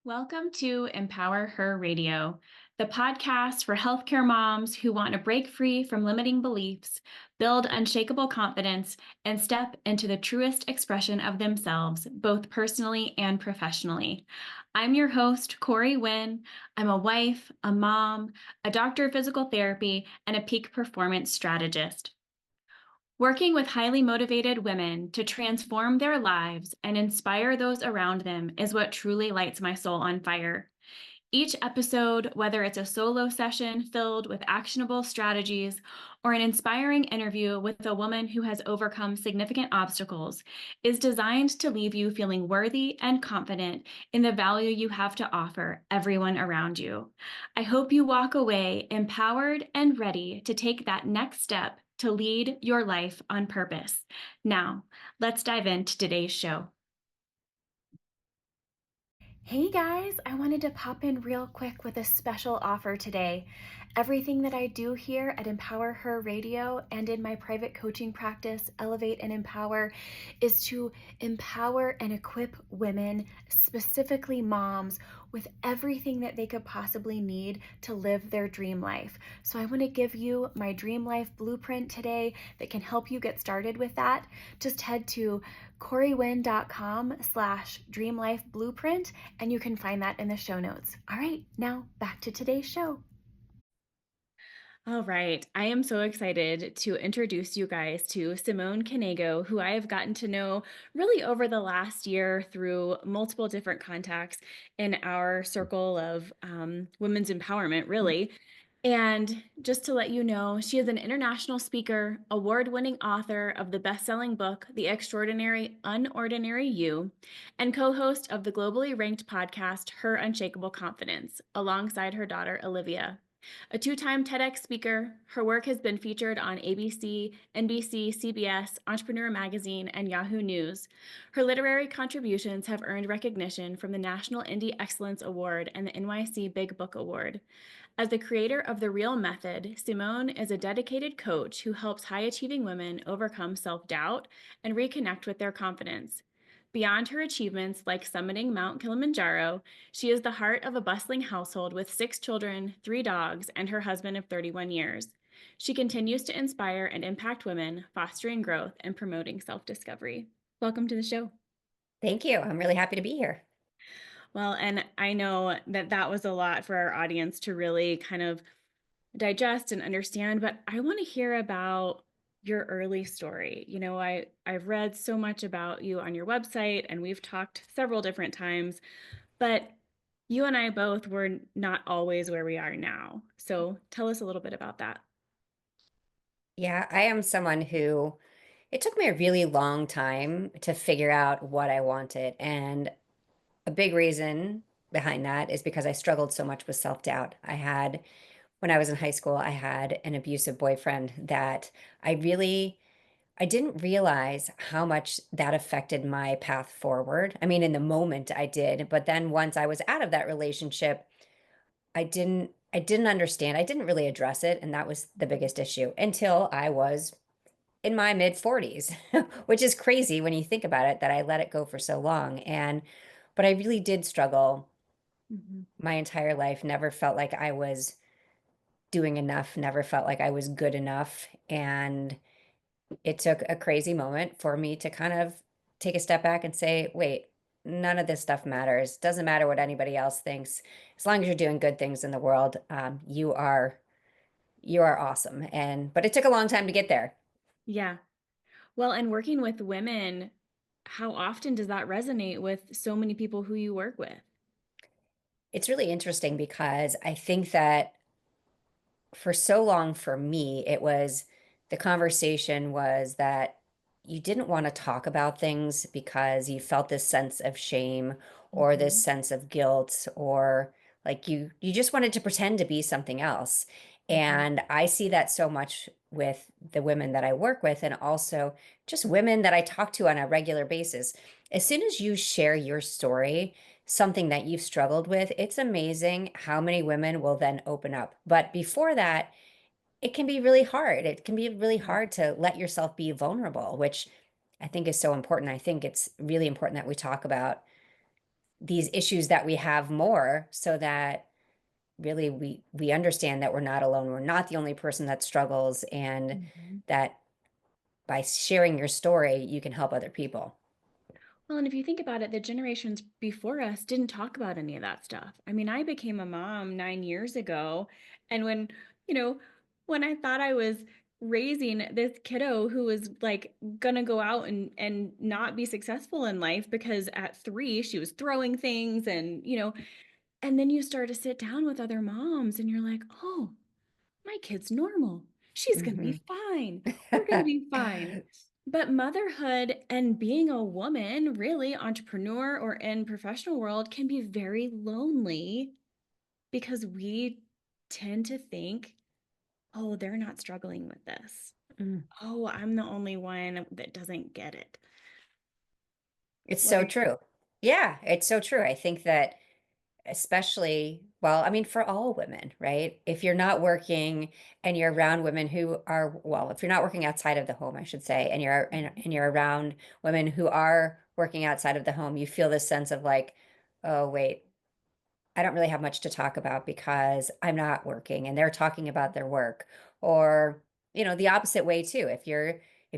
Welcome to Empower Her Radio, the podcast for healthcare moms who want to break free from limiting beliefs, build unshakable confidence, and step into the truest expression of themselves, both personally and professionally. I'm your host, Corey Wynn. I'm a wife, a mom, a doctor of physical therapy, and a peak performance strategist. Working with highly motivated women to transform their lives and inspire those around them is what truly lights my soul on fire. Each episode, whether it's a solo session filled with actionable strategies or an inspiring interview with a woman who has overcome significant obstacles, is designed to leave you feeling worthy and confident in the value you have to offer everyone around you. I hope you walk away empowered and ready to take that next step to lead your life on purpose. Now, let's dive into today's show. Hey guys, I wanted to pop in real quick with a special offer today. Everything that I do here at Empower Her Radio and in my private coaching practice, Elevate and Empower, is to empower and equip women, specifically moms, with everything that they could possibly need to live their dream life. So I want to give you my dream life blueprint today that can help you get started with that. Just head to corywin.com/dreamlifeblueprint and you can find that in the show notes. All right, now back to today's show. All right, I am so excited to introduce you guys to Simone Knego, who I have gotten to know really over the last year through multiple different contacts in our circle of women's empowerment, really. And just to let you know, she is an international speaker, award-winning author of the best-selling book, The Extraordinary UnOrdinary You, and co-host of the globally ranked podcast, Her Unshakeable Confidence, alongside her daughter, Olivia. A two-time TEDx speaker, her work has been featured on ABC, NBC, CBS, Entrepreneur Magazine, and Yahoo News. Her literary contributions have earned recognition from the National Indie Excellence Award and the NYC Big Book Award. As the creator of The Real Method, Simone is a dedicated coach who helps high-achieving women overcome self-doubt and reconnect with their confidence. Beyond her achievements like summiting Mount Kilimanjaro, she is the heart of a bustling household with 6 children, 3 dogs, and her husband of 31 years. She continues to inspire and impact women, fostering growth and promoting self-discovery. Welcome to the show. Thank you. I'm really happy to be here. Well, and I know that that was a lot for our audience to really kind of digest and understand, but I want to hear about your early story. You know, I've read so much about you on your website and we've talked several different times, but you and I both were not always where we are now. So tell us a little bit about that. Yeah, I am someone who it took me a really long time to figure out what I wanted. And a big reason behind that is because I struggled so much with self-doubt. When I was in high school, I had an abusive boyfriend that I didn't realize how much that affected my path forward. I mean, in the moment I did, but then once I was out of that relationship, I didn't understand. I didn't really address it, and that was the biggest issue until I was in my mid 40s, which is crazy when you think about it that I let it go for so long. But I really did struggle Mhm. my entire life, never felt like I was doing enough, never felt like I was good enough. And it took a crazy moment for me to kind of take a step back and say, wait, none of this stuff matters. Doesn't matter what anybody else thinks. As long as you're doing good things in the world, you are awesome. But it took a long time to get there. Yeah. Well, and working with women, how often does that resonate with so many people who you work with? It's really interesting because I think that for so long for me, the conversation was that you didn't want to talk about things because you felt this sense of shame or this Mhm. sense of guilt, or like you just wanted to pretend to be something else. Mhm. And I see that so much with the women that I work with, and also just women that I talk to on a regular basis. As soon as you share your story, something that you've struggled with, it's amazing how many women will then open up. But before that, it can be really hard. It can be really Yeah. hard to let yourself be vulnerable, which I think is so important. I think it's really important that we talk about these issues that we have more, so that really we understand that we're not alone. We're not the only person that struggles, and Mhm. that by sharing your story, you can help other people. Well, and if you think about it, the generations before us didn't talk about any of that stuff. I mean, I became a mom 9 years ago. And you know, when I thought I was raising this kiddo who was like gonna go out and not be successful in life because at 3 she was throwing things and then you start to sit down with other moms and you're like, oh, my kid's normal. She's going to be Hmm. fine. We're going to be fine. But motherhood and being a woman, really, entrepreneur or in professional world, can be very lonely because we tend to think, oh, they're not struggling with this. Mm. Oh, I'm the only one that doesn't get it. It's What are so you? true. Yeah, it's so true. I think that, especially, well, I mean, for all women, right? If you're not working and you're around women who are, well, if you're not working outside of the home, I should say, and Mhm. you're around women who are working outside of the home, you feel this sense of like, oh, wait, I don't really have much to talk about because I'm not working and they're talking about their work. Or, the opposite way too. If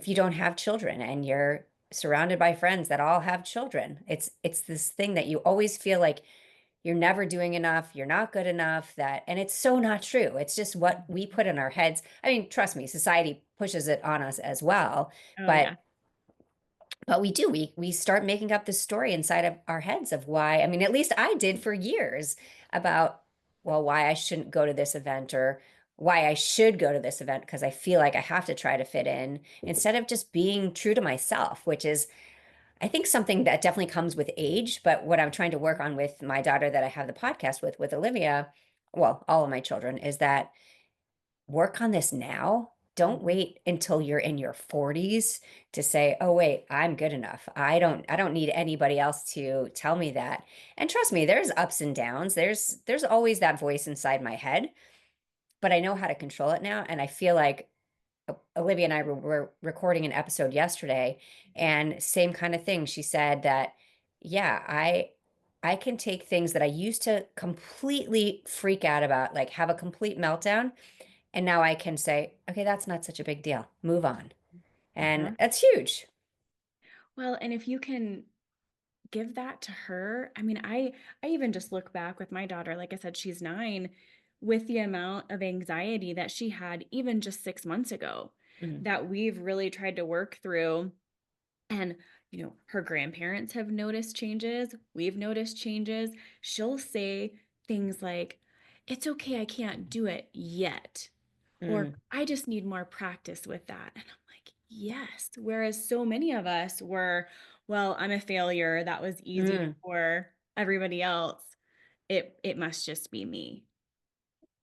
you don't have children and you're surrounded by friends that all have children, it's this thing that you always feel like you're never doing enough, you're not good enough, and it's so not true. It's just what we Mhm. put in our heads. I mean, trust me, society pushes it on us as well, Oh, but yeah. we start making up this story inside of our heads of why. I mean, at least I did for years, about, well, why I shouldn't go to this event, or why I should go to this event because I feel like I have to try to fit in, instead of just being true to myself, which is, I think, something that definitely comes with age. But what I'm trying to work on with my daughter that I have the podcast with Olivia, well, all of my children, is that work on this now. Don't Mhm. wait until you're in your 40s to say, "Oh wait, I'm good enough. I don't need anybody else to tell me that." And trust me, there's ups and downs. There's always that voice inside my head, but I know how to control it now, and I feel like Olivia and I were recording an episode yesterday, and same kind of thing. She said that, yeah, I can take things that I used to completely freak out about, like have a complete meltdown, and now I can say, okay, that's not such a big deal. Move on. And Uh-huh. that's huge. Well, and if you can give that to her. I mean, I even just look back with my daughter, like I said, she's 9, with the amount of anxiety that she had even just 6 months ago Mm, that we've really tried to work through. And her grandparents have noticed changes, we've noticed changes. She'll say things like, "It's okay, I can't do it yet." Or, mm, "I just need more practice with that." And I'm like, yes. Whereas so many of us were, well, I'm a failure. That was easy mm. for everybody else. It must just be me.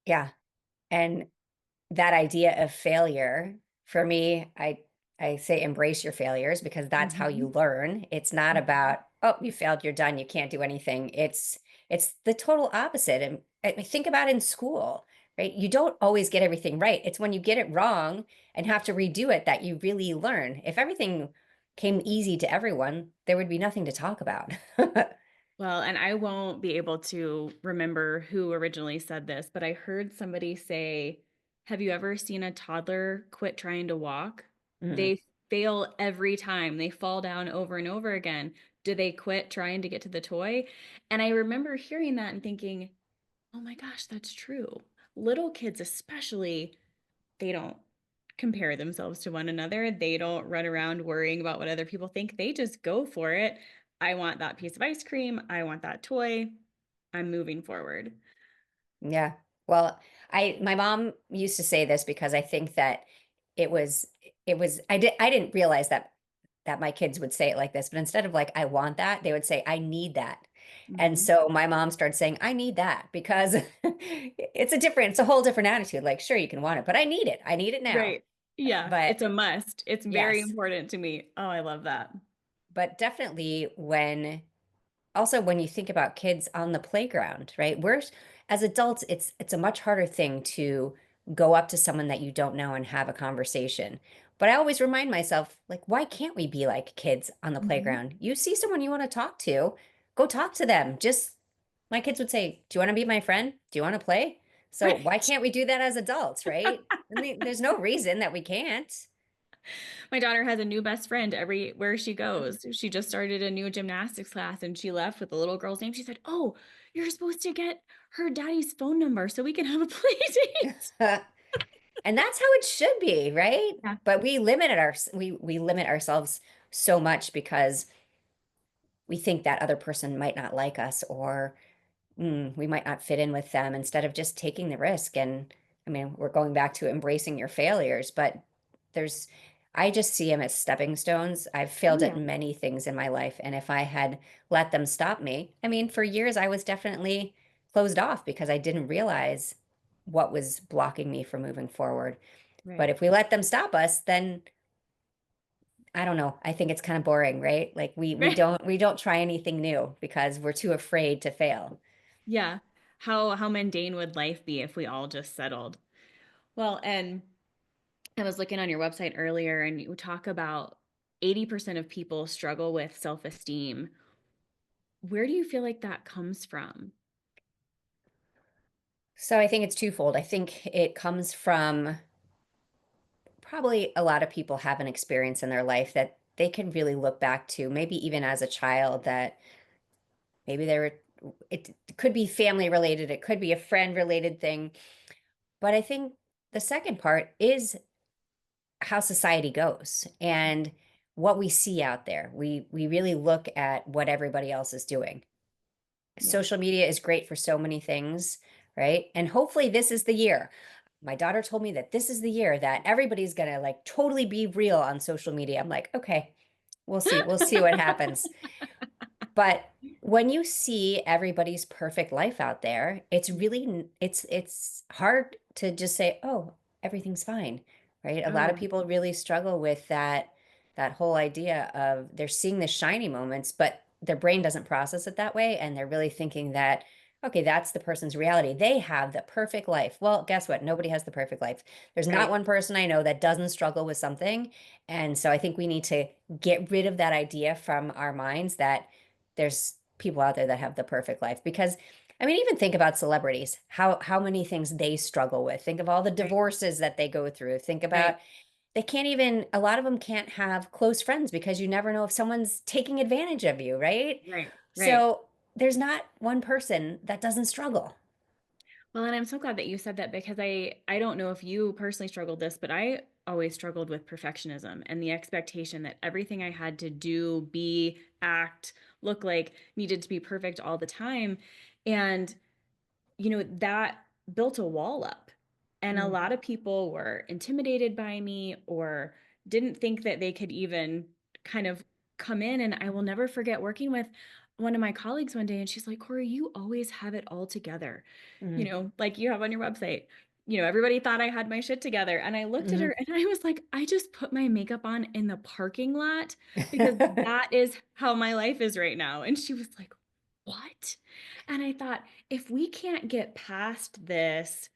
Yeah. And that idea of failure, for me, I say embrace your failures, because that's how you Mhm. learn. It's not Mhm. about, oh, you failed, you're done, you can't do anything. It's the total opposite. And think about in school, right? You don't always get everything right. It's when you get it wrong and have to redo it that you really learn. If everything came easy to everyone, there would be nothing to talk about. Well, and I won't be able to remember who originally said this, but I heard somebody say, "Have you ever seen a toddler quit trying to walk? Mm, They fail every time. They fall down over and over again. Do they quit trying to get to the toy?" And I remember hearing that and thinking, "Oh my gosh, that's true." Little kids especially, they don't compare themselves to one another. They don't run around worrying about what other people think. They just go for it. I want that piece of ice cream. I want that toy. I'm moving forward. yeah. Well, my mom used to say this, because I think that it was I didn't realize that my kids would say it like this, but instead of like, I want that, they would say, I need that. And Mhm. so my mom started saying, I need that, because it's a whole different attitude. Like, sure, you can want it, but I need it. I need it now. Right. Yeah, But it's a must. It's very yes, important to me. Oh, I love that. but definitely, when you think about kids on the playground, right? As adults, it's a much harder thing to go up to someone that you don't know and have a conversation. But I always remind myself, like, why can't we be like kids on the Mhm. playground? You see someone you want to talk to, go talk to them. Just my kids would say, "Do you want to be my friend? Do you want to play?" So why Right. can't we do that as adults, right? I mean, there's no reason that we can't. My daughter has a new best friend everywhere she goes. She just started a new gymnastics class and she left with the little girl's name. She said, "Oh, you're supposed to get her daddy's phone number so we can have a play date." And that's how it should be, right? Yeah. But we limit ourselves so much because we think that other person might not like us, or we might not fit in with them, instead of just taking the risk. And I mean, we're going back to embracing your failures, but there's, I just see them as stepping stones. I've Oh failed at yeah. many things in my life. And if I had let them stop me, I mean, for years, I was definitely closed off because I didn't realize what was blocking me from moving forward. But Right. if we let them stop us, then I don't know. I think it's kind of boring, right? Like Right. we don't try anything new because we're too afraid to fail. Yeah. How mundane would life be if we all just settled? Well, and I was looking on your website earlier and you talk about 80% of people struggle with self-esteem. Where do you feel like that comes from? So I think it's twofold. I think it comes from, probably a lot of people have an experience in their life that they can really look back to, maybe even as a child, that maybe they were, it could be family related, it could be a friend related thing. But I think the second part is how society goes and what we see out there. We really look at what everybody else is doing. Yeah. Social media is great for so many things, right? And hopefully this is the year. My daughter told me that this is the year that everybody's going to like totally be real on social media. I'm like, okay, we'll see. We'll see what happens. But when you see everybody's perfect life out there, it's really it's hard to just say, "Oh, everything's fine." Right? A Oh lot of yeah. people really struggle with that whole idea of they're seeing the shiny moments, but their brain doesn't process it that way, and they're really thinking that, okay, that's the person's reality. They have the perfect life. Well, guess what? Nobody has the perfect life. There's not Right. one person I know that doesn't struggle with something. And so I think we need to get rid of that idea from our minds that there's people out there that have the perfect life. Because I mean, even think about celebrities, how many things they struggle with. Think of all the Right. divorces that they go through. Think about, Right. they can't even, a lot of them can't have close friends because you never know if someone's taking advantage of you, right? Right. Right. So there's not one person that doesn't struggle. Well, and I'm so glad that you said that because I don't know if you personally struggled this, but I always struggled with perfectionism and the expectation that everything I had to do, be, act, look like needed to be perfect all the time. And that built a wall up. And a Mm, lot of people were intimidated by me or didn't think that they could even kind of come in. And I will never forget working with one of my colleagues one day, and she's like, "Corey, you always have it all together, mm, like you have on your website. Everybody thought I had my shit together." And I looked at her mm. and I was like, "I just put my makeup on in the parking lot because that is how my life is right now." And she was like, "What?" And I thought, if we can't get past this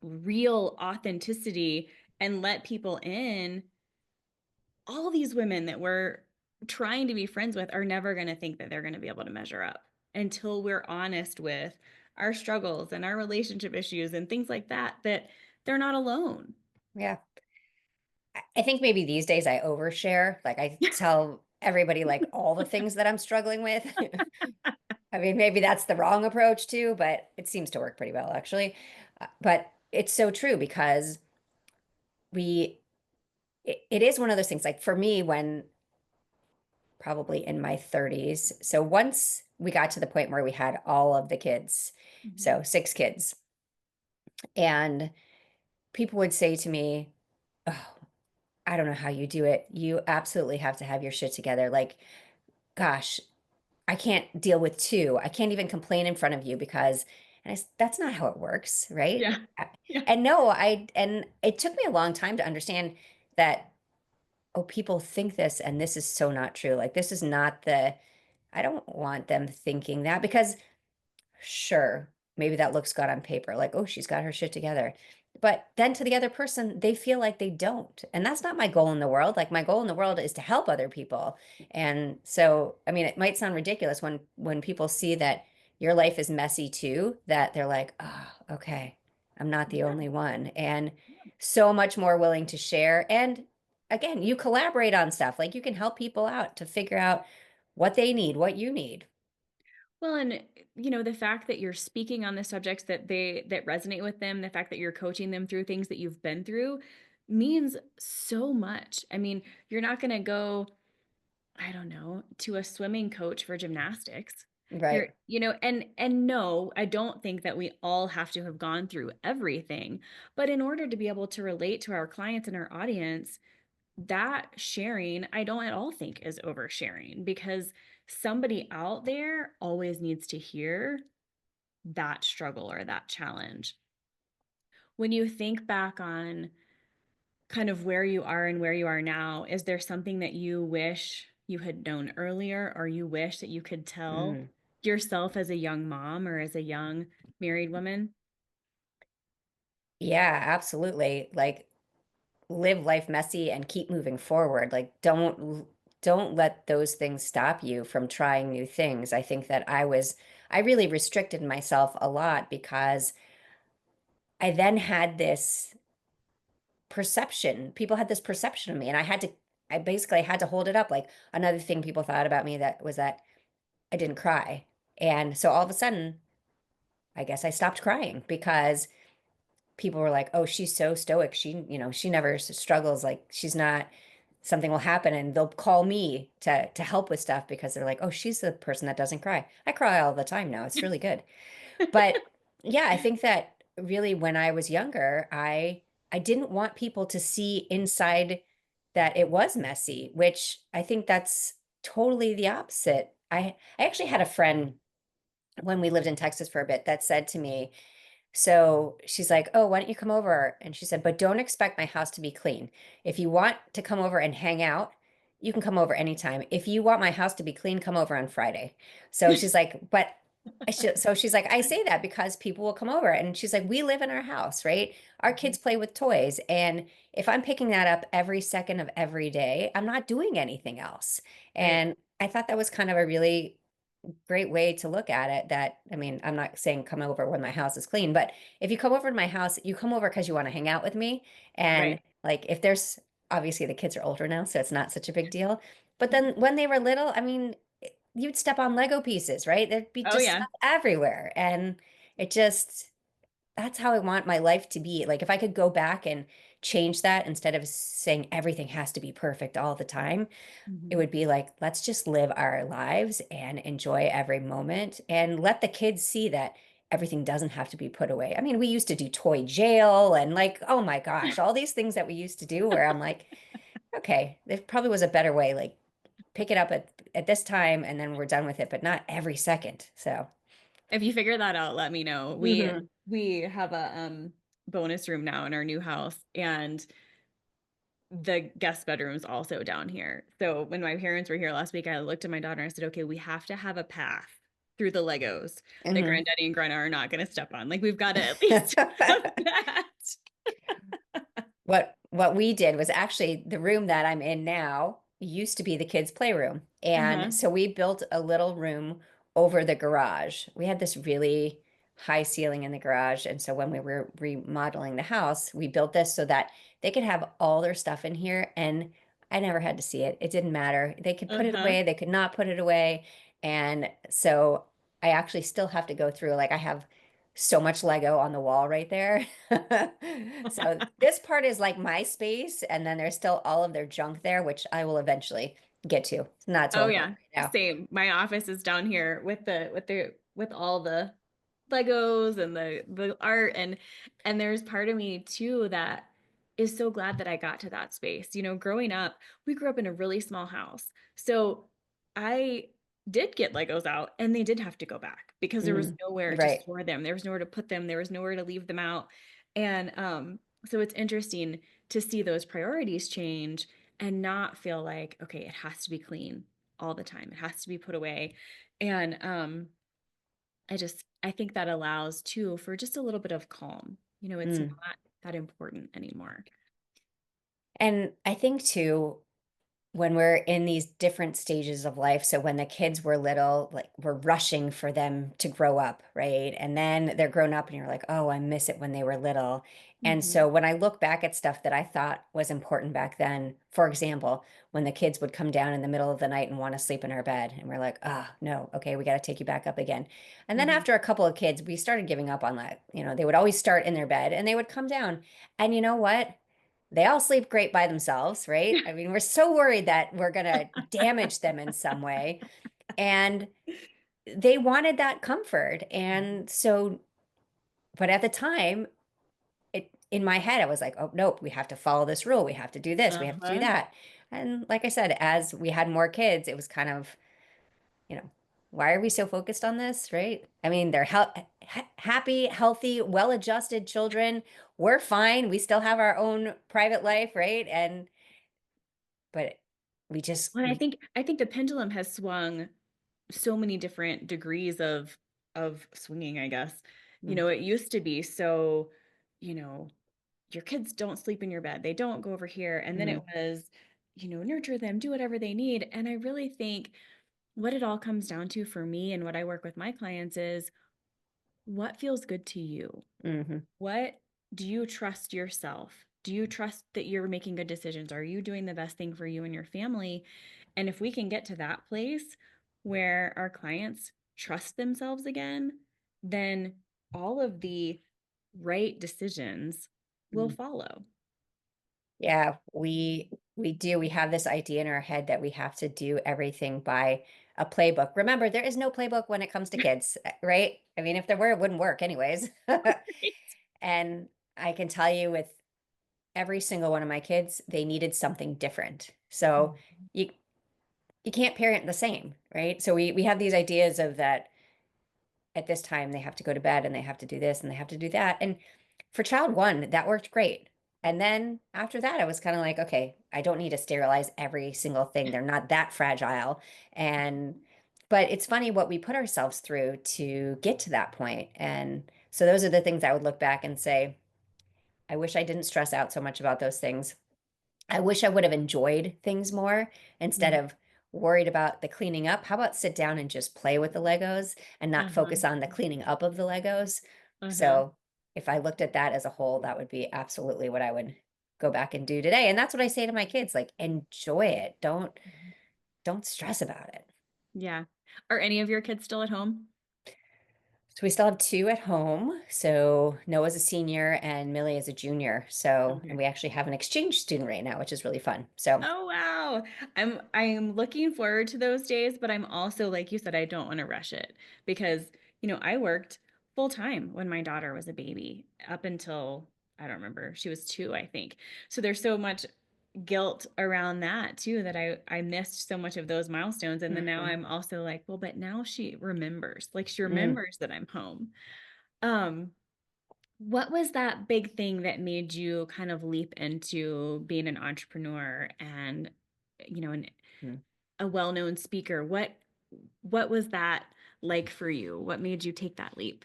real authenticity and let people in, all these women that we're trying to be friends with are never going to think that they're going to be able to measure up until we're honest with our struggles and our relationship issues and things like that, that they're not alone. Yeah. I think maybe these days I overshare. Like I tell everybody like all the things that I'm struggling with. I mean, maybe that's the wrong approach too, but it seems to work pretty well actually. But it's so true because we, it is one of those things like for me, when probably in my 30s. So once we got to the point where we had all of the kids, Mhm. so 6 kids, and people would say to me, "Oh, I don't know how you do it. You absolutely have to have your shit together. Like, gosh, I can't deal with two. I can't even complain in front of you because," and that's not how it works, right? Yeah. Yeah. And no, and it took me a long time to understand that, oh, people think this, and this is so not true. Like, this is not I don't want them thinking that, because sure, maybe that looks good on paper, like, oh, she's got her shit together. But then to the other person, they feel like they don't. And that's not my goal in the world. Like my goal in the world is to help other people. And so, I mean, it might sound ridiculous when people see that your life is messy too, that they're like, "Oh, okay. I'm not the Yeah. only one." And so much more willing to share. And again, you collaborate on stuff. Like you can help people out to figure out what they need, what you need. Well, and the fact that you're speaking on the subjects that resonate with them, the fact that you're coaching them through things that you've been through means so much. I mean, you're not going to go, I don't know, to a swimming coach for gymnastics. You're, Right. and no, I don't think that we all have to have gone through everything, but in order to be able to relate to our clients and our audience, that sharing, I don't at all think is oversharing because somebody out there always needs to hear that struggle or that challenge. When you think back on kind of where you are and where you are now, is there something that you wish you had known earlier or you wish that you could tell Mm. yourself as a young mom or as a young married woman? Yeah, absolutely. Like live life messy and keep moving forward. Like don't let those things stop you from trying new things. I think that I really restricted myself a lot because I then had this perception. People had this perception of me and I basically had to hold it up. Like another thing people thought about me that was that I didn't cry. And so all of a sudden, I guess I stopped crying because people were like, "Oh, she's so stoic. She never struggles. Like she's not something will happen and they'll call me to help with stuff because they're like, "Oh, she's the person that doesn't cry." I cry all the time now. It's really good. But yeah, I think that really when I was younger, I didn't want people to see inside that it was messy, which I think that's totally the opposite. I actually had a friend when we lived in Texas for a bit that said to me, so she's like, "Oh, why don't you come over?" And she said, "But don't expect my house to be clean. If you want to come over and hang out, you can come over anytime. If you want my house to be clean, come over on Friday." So she's like, so she's like, "I say that because people will come over." And she's like, "We live in our house, right? Our kids play with toys. And if I'm picking that up every second of every day, I'm not doing anything else." Right. And I thought that was kind of a really great way to look at it that I mean, I'm not saying come over when my house is clean, but if you come over to my house, you come over because you want to hang out with me. And Right. like if there's obviously the kids are older now, so it's not such a big deal. But then when they were little, I mean, you'd step on Lego pieces, right? There'd be Oh just yeah. stuff everywhere. And it just that's how I want my life to be. Like if I could go back and change that instead of saying everything has to be perfect all the time, it Mhm. would be like, let's just live our lives and enjoy every moment and let the kids see that everything doesn't have to be put away. I mean, we used to do toy jail and like, oh my gosh, all these things that we used to do where I'm like, okay, there probably was a better way. Like pick it up at this time and then we're done with it, but not every second. So, If you figure that out, let me know. We mhm. we have a bonus room now in our new house and the guest bedroom's also down here. So when my parents were here last week, I looked at my daughter and I said, "Okay, we have to have a path through the Legos that Mhm. Granddaddy and Grandma are not going to step on. Like we've got to at least have that." What we did was actually the room that I'm in now used to be the kids' playroom. And Uh-huh. so we built a little room over the garage. We had this really high ceiling in the garage. And so when we were remodeling the house, we built this so that they could have all their stuff in here. And I never had to see it. It didn't matter. They could put it Uh-huh. away, they could not put it away. And so I actually still have to go through, like, I have so much Lego on the wall right there. So this part is like my space, and then there's still all of their junk there, which I will eventually get to. It's not so Oh important yeah, right now. same. My office is down here with with all the Legos and the art and there's part of me too that is so glad that I got to that space. Growing up, we grew up in a really small house. So I did get Legos out and they did have to go back because there was Mm, nowhere to right. store them. There was nowhere to put them. There was nowhere to leave them out. And so it's interesting to see those priorities change and not feel like, okay, it has to be clean all the time. It has to be put away. And I think that allows too for just a little bit of calm. It's Mm, not that important anymore. And I think too, when we're in these different stages of life. So when the kids were little, like we're rushing for them to grow up, right? And then they're grown up and you're like, oh, I miss it when they were little. And Mm-hmm. so when I look back at stuff that I thought was important back then, for example, when the kids would come down in the middle of the night and want to sleep in our bed, and we're like, oh, no, okay, we got to take you back up again. And then Mm-hmm. after a couple of kids, we started giving up on that. They would always start in their bed and they would come down. And you know what? They all sleep great by themselves, right? I mean, we're so worried that we're going to damage them in some way. And they wanted that comfort. And so, but at the time, in my head, I was like, oh, nope, we have to follow this rule. We have to do this. We have to do Uh-huh. that. And like I said, as we had more kids, it was kind of, you know, why are we so focused on this, right? I mean, they're happy, healthy, well-adjusted children. We're fine. We still have our own private life, right? But we just Well, I think the pendulum has swung so many different degrees of swinging, I guess. mm, It used to be so, you know, your kids don't sleep in your bed. They don't go over here. And then it mm, was, nurture them, do whatever they need. And I really think what it all comes down to for me and what I work with my clients is what feels good to you? mhm, What do you trust yourself? Do you trust that you're making good decisions? Are you doing the best thing for you and your family? And if we can get to that place where our clients trust themselves again, then all of the right decisions will mm. follow. Yeah, we do. We have this idea in our head that we have to do everything by a playbook. Remember, there is no playbook when it comes to kids, right? I mean, if there were, it wouldn't work anyways. And I can tell you with every single one of my kids, they needed something different. So you you can't parent the same, right? So we have these ideas of that at this time they have to go to bed and they have to do this and they have to do that. And for child one, that worked great. And then after that, I was kind of like, okay, I don't need to sterilize every single thing. They're not that fragile. And, but it's funny what we put ourselves through to get to that point. And so those are the things I would look back and say, I wish I didn't stress out so much about those things. I wish I would have enjoyed things more instead Mhm. of worried about the cleaning up. How about sit down and just play with the Legos and not Uh-huh. focus on the cleaning up of the Legos? Uh-huh. So if I looked at that as a whole, that would be absolutely what I would go back and do today. And that's what I say to my kids, like enjoy it. Don't stress about it. Yeah. Are any of your kids still at home? So we still have two at home. So Noah's a senior and Millie is a junior. So, and Okay. we actually have an exchange student right now, which is really fun. So, Oh wow. I'm looking forward to those days, but I'm also like you said, I don't want to rush it because, I worked full time when my daughter was a baby up until I don't remember. She was 2, I think. So there's so much guilt around that too that I missed so much of those milestones. And then now mhm, I'm also like, well, but now she remembers. Like she mm. remembers that I'm home. Um, what was that big thing that made you kind of leap into being an entrepreneur and, an, Mm. a well-known speaker? What was that like for you? What made you take that leap?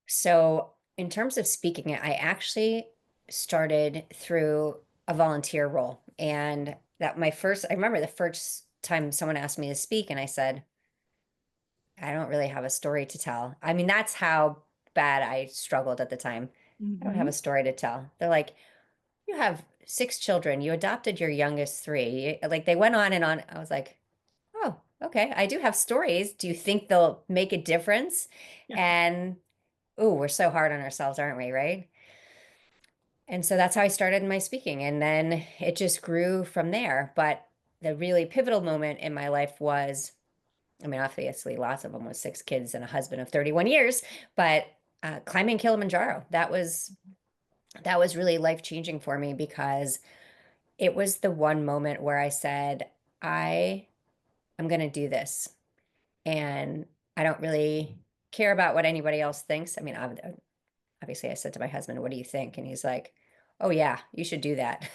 So, in terms of speaking it, I actually started through a volunteer role. And I remember the first time someone asked me to speak, and I said, I don't really have a story to tell. I mean, that's how bad I struggled at the time. I don't have a Hmm. story to tell. They're like, you have 6 children. You adopted your youngest three. Like, they went on and on. I was like, oh, okay. I do have stories. Do you think they'll make a difference? Yeah. And, oh, we're so hard on ourselves, aren't we? Right. And so that's how I started my speaking. And then it just grew from there. But the really pivotal moment in my life was, I mean, obviously, lots of them with 6 kids and a husband of 31 years, but climbing Kilimanjaro. That was really life changing for me because it was the one moment where I said, I am going to do this. And I don't really care about what anybody else thinks. I mean, obviously I said to my husband, what do you think? And he's like, oh yeah, you should do that.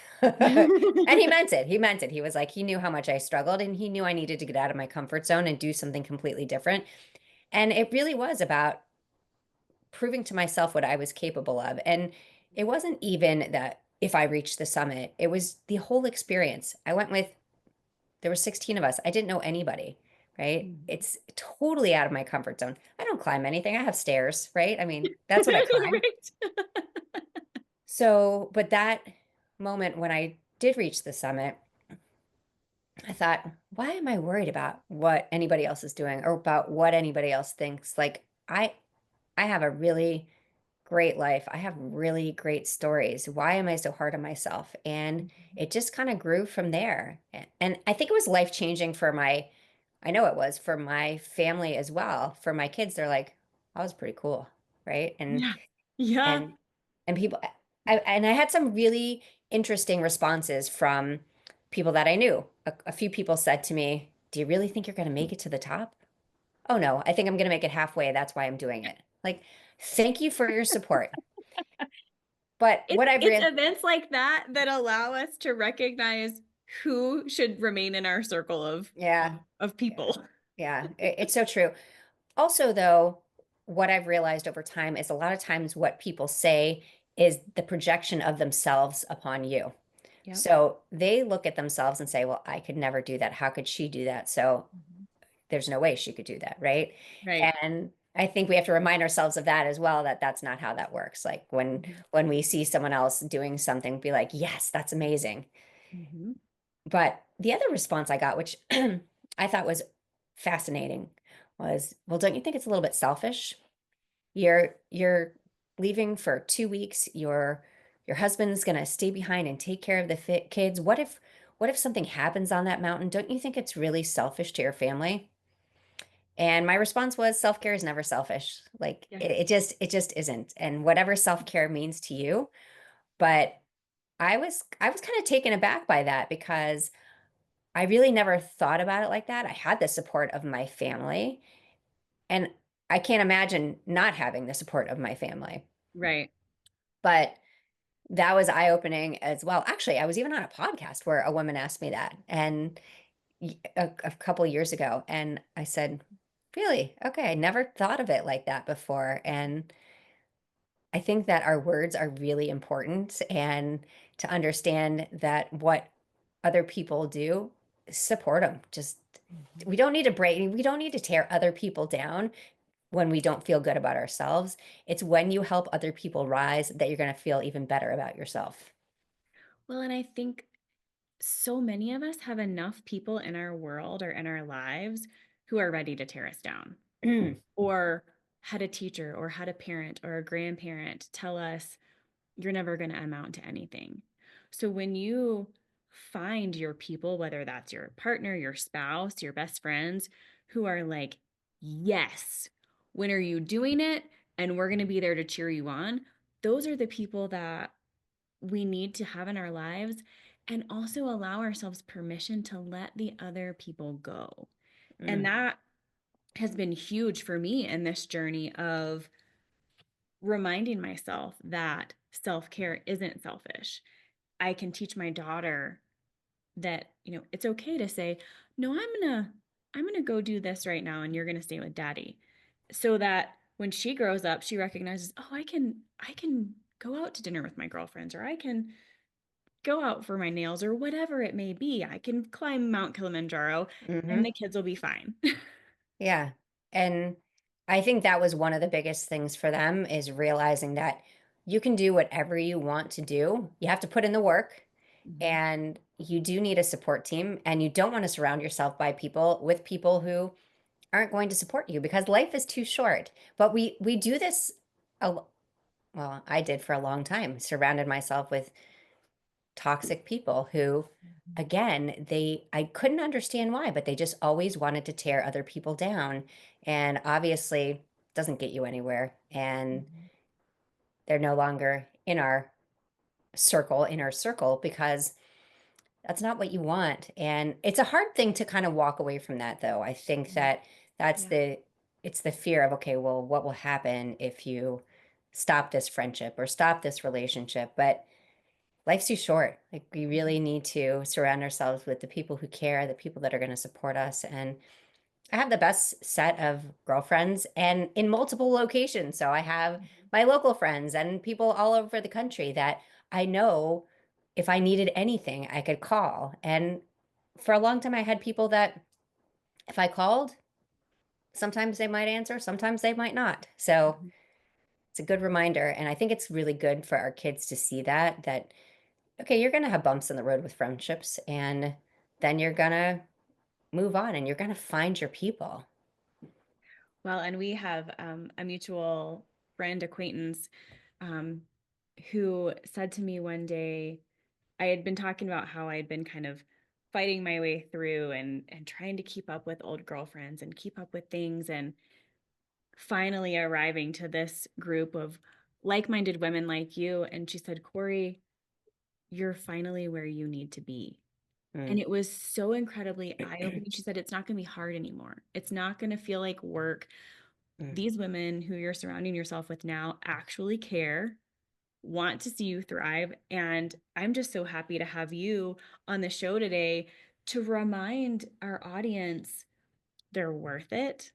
And he meant it. He meant it. He was like, he knew how much I struggled and he knew I needed to get out of my comfort zone and do something completely different. And it really was about proving to myself what I was capable of. And it wasn't even that if I reached the summit, it was the whole experience. I went with, there were 16 of us. I didn't know anybody, right? Mhm. It's totally out of my comfort zone. I don't climb anything. I have stairs, right? I mean, that's what I climb. Right. So, but that moment when I did reach the summit, I thought, why am I worried about what anybody else is doing or about what anybody else thinks? Like I have a really great life. I have really great stories. Why am I so hard on myself? And Mhm. it just kind of grew from there. And I think it was life-changing for my, I know it was for my family as well. For my kids, they're like, that was pretty cool, right? Yeah. Yeah. And and people and I had some really interesting responses from people that I knew. A few people said to me, "Do you really think you're going to make it to the top?" "Oh no, I think I'm going to make it halfway. That's why I'm doing it." Like, thank you for your support. But It's what I've it's read, events like that that allow us to recognize who should remain in our circle yeah, of yeah, people. yeah, it's so true. Also, though, what I've realized over time is a lot of times what people say is the projection of themselves upon you. Yep. So they look at themselves and say, well, I could never do that. How could she do that? So Mhm. there's no way she could do that, right? Right. And I think we have to remind ourselves of that as well, that that's not how that works. Like Mhm. when we see someone else doing something, be like, yes, that's amazing. Mhm. But the other response I got, which I thought was fascinating, was, well, don't you think it's a little bit selfish? You're leaving for 2 weeks. Your husband's gonna stay behind and take care of the kids. What if something happens on that mountain? Don't you think it's really selfish to your family? And my response was, self-care is never selfish. Like Yeah. it just isn't. And whatever self-care means to you. But I was kind of taken aback by that because I really never thought about it like that. I had the support of my family, and I can't imagine not having the support of my family. Right. But that was eye-opening as well. Actually, I was even on a podcast where a woman asked me that, and a couple years ago, and I said, "Really? Okay, I never thought of it like that before." And I think that our words are really important, and to understand that what other people do, support them. Just Mhm. we don't need to tear other people down when we don't feel good about ourselves. It's when you help other people rise that you're going to feel even better about yourself. Well, and I think so many of us have enough people in our world or in our lives who are ready to tear us down, or had a teacher or had a parent or a grandparent tell us you're never going to amount to anything. So when you find your people, whether that's your partner, your spouse, your best friends, who are like, yes, when are you doing it? And we're going to be there to cheer you on. Those are the people that we need to have in our lives, and also allow ourselves permission to let the other people go. And Mm, that has been huge for me in this journey of reminding myself that self care isn't selfish. I can teach my daughter that, it's okay to say, no, I'm going to go do this right now and you're going to stay with daddy. So that when she grows up, she recognizes, oh, I can go out to dinner with my girlfriends, or I can go out for my nails, or whatever it may be. I can climb Mount Kilimanjaro and mhm. the kids will be fine. Yeah. And I think that was one of the biggest things for them is realizing that you can do whatever you want to do. You have to put in the work, Mhm. and you do need a support team, and you don't want to surround yourself by people with people who aren't going to support you because life is too short. But we do this a, well, I did for a long time, surrounded myself with toxic people who, again, I couldn't understand why, but they just always wanted to tear other people down, and obviously doesn't get you anywhere. And Mhm. they're no longer inner circle, because that's not what you want. And it's a hard thing to kind of walk away from that, though. I think Yeah. that that's Yeah. it's the fear of, okay, well, what will happen if you stop this friendship or stop this relationship? But life's too short. Like, we Mhm. really need to surround ourselves with the people who care, the people that are going to support us. And I have the best set of girlfriends and in multiple locations. So I have my local friends and people all over the country that I know if I needed anything, I could call. And for a long time, I had people that if I called, sometimes they might answer, sometimes they might not. So Mhm. it's a good reminder. And I think it's really good for our kids to see that, okay, you're going to have bumps in the road with friendships, and then you're going to move on and you're going to find your people. Well, and we have a mutual friend acquaintance um, who said to me one day, I had been talking about how I'd been kind of fighting my way through and trying to keep up with old girlfriends and keep up with things, and finally arriving to this group of like-minded women like you. And she said, Corey, you're finally where you need to be. And Mm, it was so incredibly eye-opening. She said, it's not going to be hard anymore. It's not going to feel like work. mm. These women who you're surrounding yourself with now actually care, want to see you thrive. And I'm just so happy to have you on the show today to remind our audience they're worth it.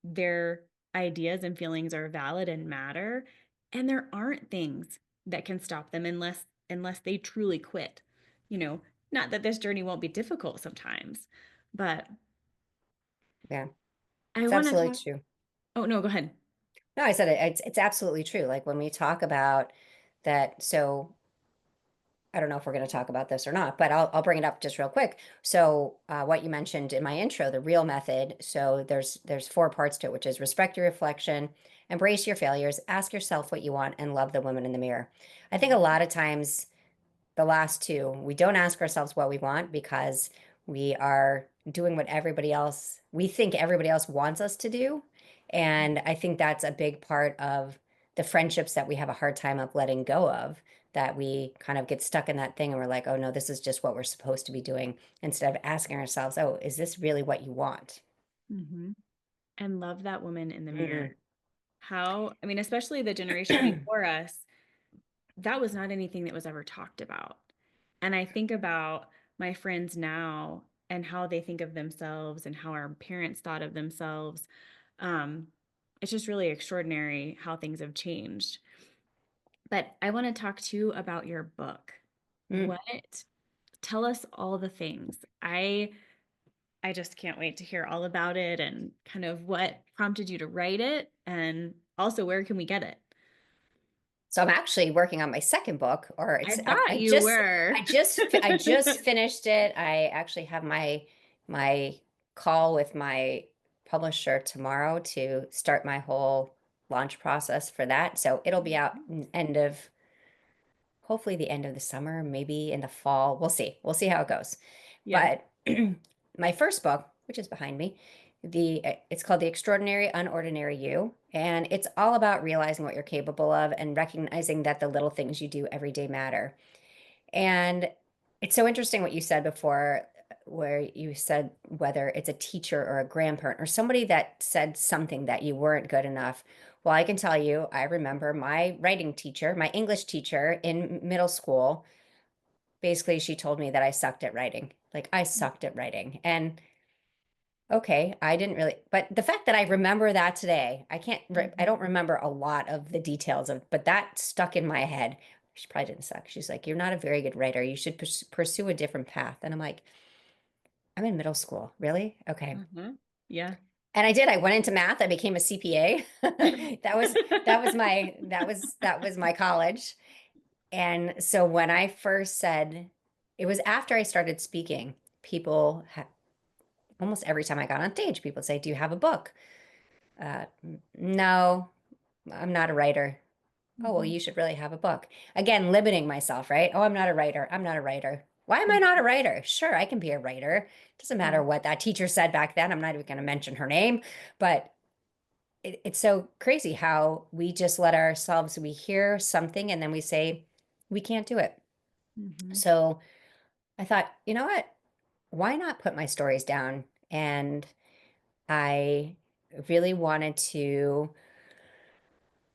Their ideas and feelings are valid and matter. And there aren't things that can stop them unless they truly quit. You know, not that this journey won't be difficult sometimes, but Yeah, I it's want to absolutely talk. true. Oh, no, go ahead. No, I said it's absolutely true. Like when we talk about that, so I don't know if we're going to talk about this or not, but I'll bring it up just real quick. So what you mentioned in my intro, the real method. So there's four parts to it, which is respect your reflection, embrace your failures, ask yourself what you want, and love the woman in the mirror. I think a lot of times the last two, we don't ask ourselves what we want because we are doing what everybody else, we think everybody else wants us to do. And I think that's a big part of the friendships that we have a hard time of letting go of, that we kind of get stuck in that thing and we're like, oh no, this is just what we're supposed to be doing, instead of asking ourselves, oh, is this really what you want? Mm-hmm. And love that woman in the Mm. mirror. How, I mean, especially the generation before us, that was not anything that was ever talked about. And I think about my friends now and how they think of themselves and how our parents thought of themselves. Um, it's just really extraordinary how things have changed. But I want to talk to you about your book. Mm. What, tell us all the things. I just can't wait to hear all about it and kind of what prompted you to write it, and also where can we get it? So I'm actually working on my second book, or I it's thought you were. I just finished it. I actually have my call with my publisher tomorrow to start my whole launch process for that. So it'll be out end of, hopefully the end of the summer, maybe in the fall. We'll see. We'll see how it goes. Yeah. But my first book, which is behind me, it's called The Extraordinary Unordinary You, and it's all about realizing what you're capable of and recognizing that the little things you do every day matter. And it's so interesting what you said before, where you said whether it's a teacher or a grandparent or somebody that said something that you weren't good enough. Well, I can tell you, I remember my writing teacher, my English teacher in middle school. Basically, she told me that I sucked at writing. Like I sucked at writing. And okay, I didn't really, but the fact that I remember that today, I don't Mhm. remember a lot of the details of, but that stuck in my head. She probably didn't suck. She's like, you're not a very good writer. You should pursue a different path. And I'm like, I'm in middle school. Really? Okay. Uh-huh. Yeah. And I did. I went into math. I became a CPA. That was my college. And so when I first said, it was after I started speaking, people almost every time I got on stage, people would say, do you have a book? No, I'm not a writer. Oh, well, Mhm. you should really have a book. Again, limiting myself, right? Oh, I'm not a writer. I'm not a writer. Why am I not a Mhm. writer? Sure, I can be a writer. Doesn't matter Yeah. what that teacher said back then. I'm not even going to mention her name, but it's so crazy how we just let ourselves, we hear something and then we say, we can't do it. Mhm. So I thought, you know what? Why not put my stories down? And I really wanted to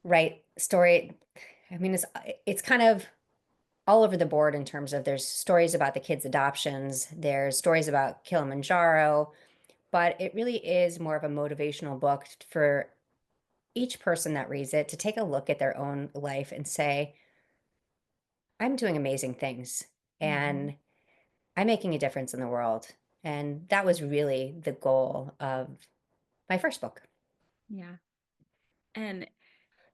write story. I mean, it's kind of all over the board in terms of there's stories about the kids' adoptions, there's stories about Kilimanjaro, but it really is more of a motivational book for each person that reads it to take a look at their own life and say, I'm doing amazing things Mhm. and I'm making a difference in the world. And that was really the goal of my first book. Yeah. And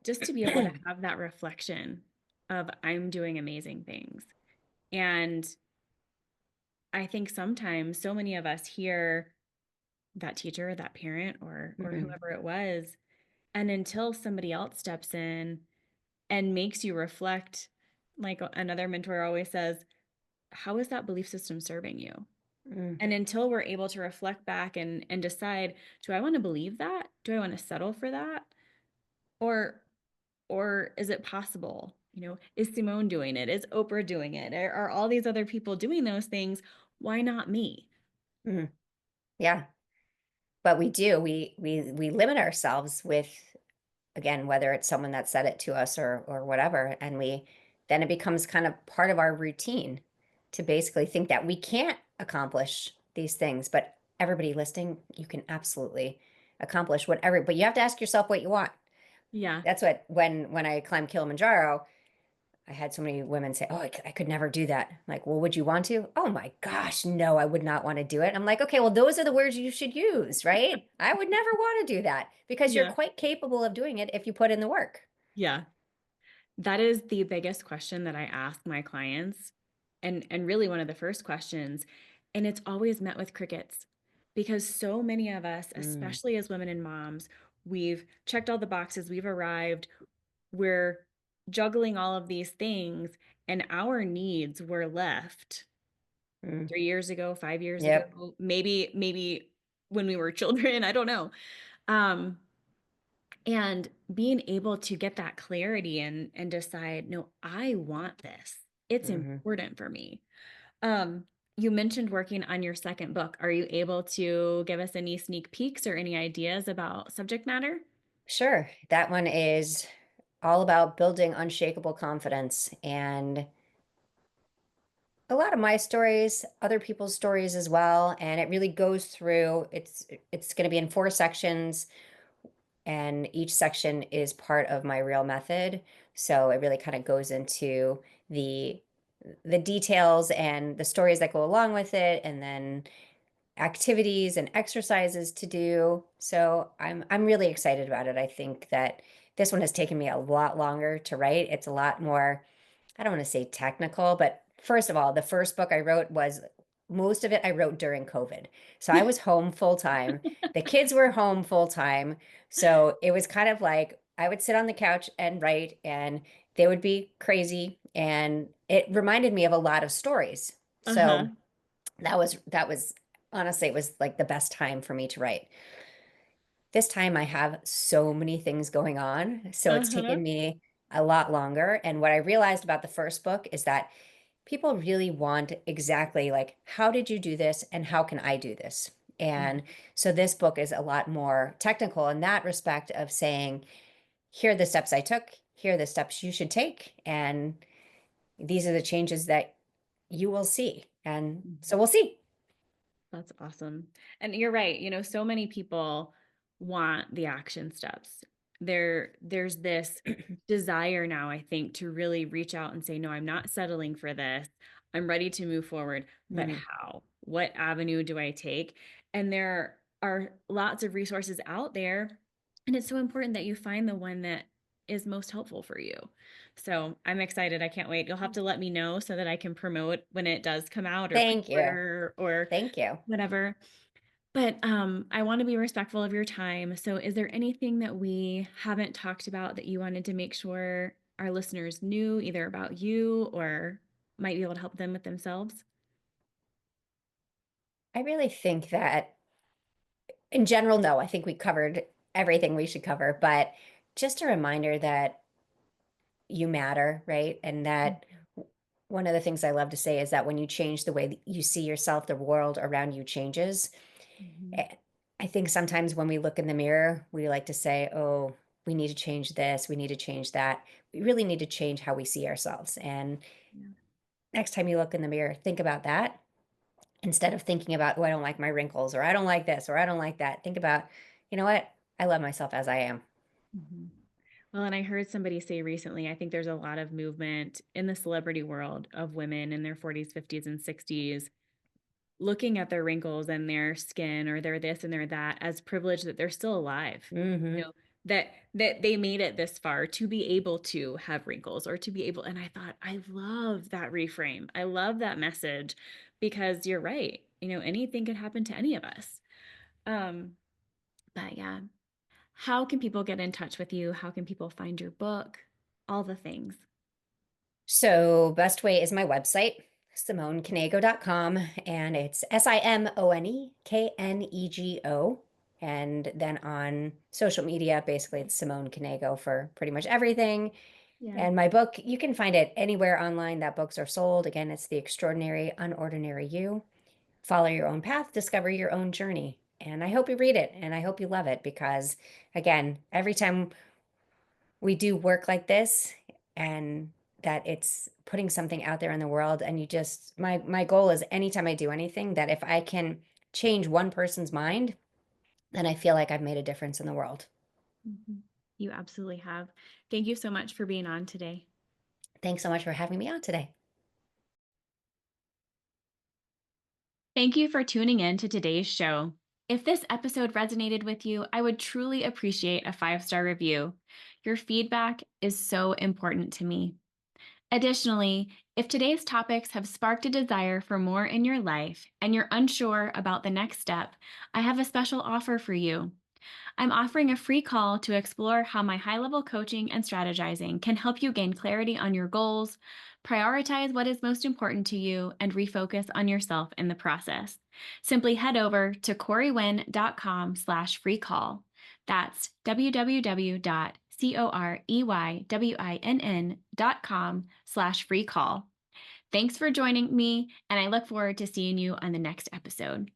just to be able to have that reflection of I'm doing amazing things. And I think sometimes so many of us hear that teacher, that parent, or Mm-mm, whoever it was, and until somebody else steps in and makes you reflect, like another mentor always says, how is that belief system serving you? mm, And until we're able to reflect back and decide, do I want to believe that? Do I want to settle for that? Or or is it possible? Is Simone doing it? Is Oprah doing it? Are all these other people doing those things? Why not me? mm. Yeah. But we do, we limit ourselves with, again, whether it's someone that said it to us or whatever, and we then it becomes kind of part of our routine to basically think that we can't accomplish these things. But everybody listening, you can absolutely accomplish whatever, but you have to ask yourself what you want. Yeah. That's what when I climbed Kilimanjaro, I had so many women say, "Oh, I could never do that." I'm like, well, would you want to? Oh my gosh, no, I would not want to do it. I'm like, okay, well, those are the words you should use, right? I would never want to do that because you're Yeah. quite capable of doing it if you put in the work. Yeah. That is the biggest question that I ask my clients, and really one of the first questions, and it's always met with crickets because so many of us, Mm, especially as women and moms, we've checked all the boxes, we've arrived, we're juggling all of these things, and our needs were left mm, 3 years ago, 5 years ago, yep. maybe when we were children, I don't know. Um, and being able to get that clarity and decide, no, I want this. It's Hmm. important for me. Um, you mentioned working on your second book. Are you able to give us any sneak peeks or any ideas about subject matter? Sure. That one is all about building unshakable confidence and a lot of my stories, other people's stories as well. And it really goes through, it's going to be in 4 sections, and each section is part of my real method. So it really kind of goes into the the details and the stories that go along with it, and then activities and exercises to do. So I'm really excited about it. I think that this one has taken me a lot longer to write. It's a lot more, I don't want to say technical, but first of all, the first book I wrote was most of it I wrote during COVID. So I was home full time. The kids were home full time. So it was kind of like I would sit on the couch and write, and they would be crazy. And it reminded me of a lot of stories. Uh-huh. So that was honestly, it was like the best time for me to write. This time I have so many things going on, so it's Uh-huh. taken me a lot longer. And what I realized about the first book is that people really want exactly like, how did you do this and how can I do this? And Mhm. so this book is a lot more technical in that respect of saying, here are the steps I took, here are the steps you should take, and these are the changes that you will see. And so we'll see. That's awesome. And you're right, so many people want the action steps. There's this desire now, I think, to really reach out and say, no, I'm not settling for this. I'm ready to move forward, but Mhm, how? What avenue do I take? And there are lots of resources out there, and it's so important that you find the one that is most helpful for you. So I'm excited. I can't wait. You'll have to let me know so that I can promote when it does come out or thank you. pre-order or Thank you. whatever. But I want to be respectful of your time. So is there anything that we haven't talked about that you wanted to make sure our listeners knew either about you or might be able to help them with themselves? I really think that in general, no, I think we covered everything we should cover, but just a reminder that you matter, right? And that one of the things I love to say is that when you change the way that you see yourself, the world around you changes. Mhm. Eh, I think sometimes when we look in the mirror, we like to say, oh, we need to change this, we need to change that. We really need to change how we see ourselves. And Yeah. next time you look in the mirror, think about that insteid of thinking about, oh, I don't like my wrinkles, or I don't like this, or I don't like that. Think about, you know what? I love myself as I am. Mhm. Well, and I heard somebody say recently, I think there's a lot of movement in the celebrity world of women in their 40s, 50s, and 60s looking at their wrinkles and their skin or their this and their that as privilege that they're still alive. You Hmm. know, that they made it this far to be able to have wrinkles or to be able, and I thought, I love that reframe. I love that message because you're right. Anything could happen to any of us. Um, but yeah, how can people get in touch with you? How can people find your book? All the things. So, best way is my website, SimoneKnego.com, and it's SimoneKnego. And then on social media, basically it's Simone Knego for pretty much everything. Yeah. And my book, you can find it anywhere online that books are sold. Again, it's The Extraordinary Unordinary You. Follow your own path, discover your own journey. And I hope you read it and I hope you love it because, again, every time we do work like this and that it's putting something out there in the world and you just my goal is anytime I do anything that if I can change one person's mind, then I feel like I've made a difference in the world. Mhm. You absolutely have. Thank you so much for being on today. Thanks so much for having me on today. Thank you for tuning in to today's show. If this episode resonated with you, I would truly appreciate a 5-star review. Your feedback is so important to me. Additionally, if today's topics have sparked a desire for more in your life and you're unsure about the next step, I have a special offer for you. I'm offering a free call to explore how my high level coaching and strategizing can help you gain clarity on your goals, prioritize what is most important to you, and refocus on yourself in the process. Simply head over to correywin.com/free call. That's www.coreyWinn.com/free call. Thanks for joining me, and I look forward to seeing you on the next episode.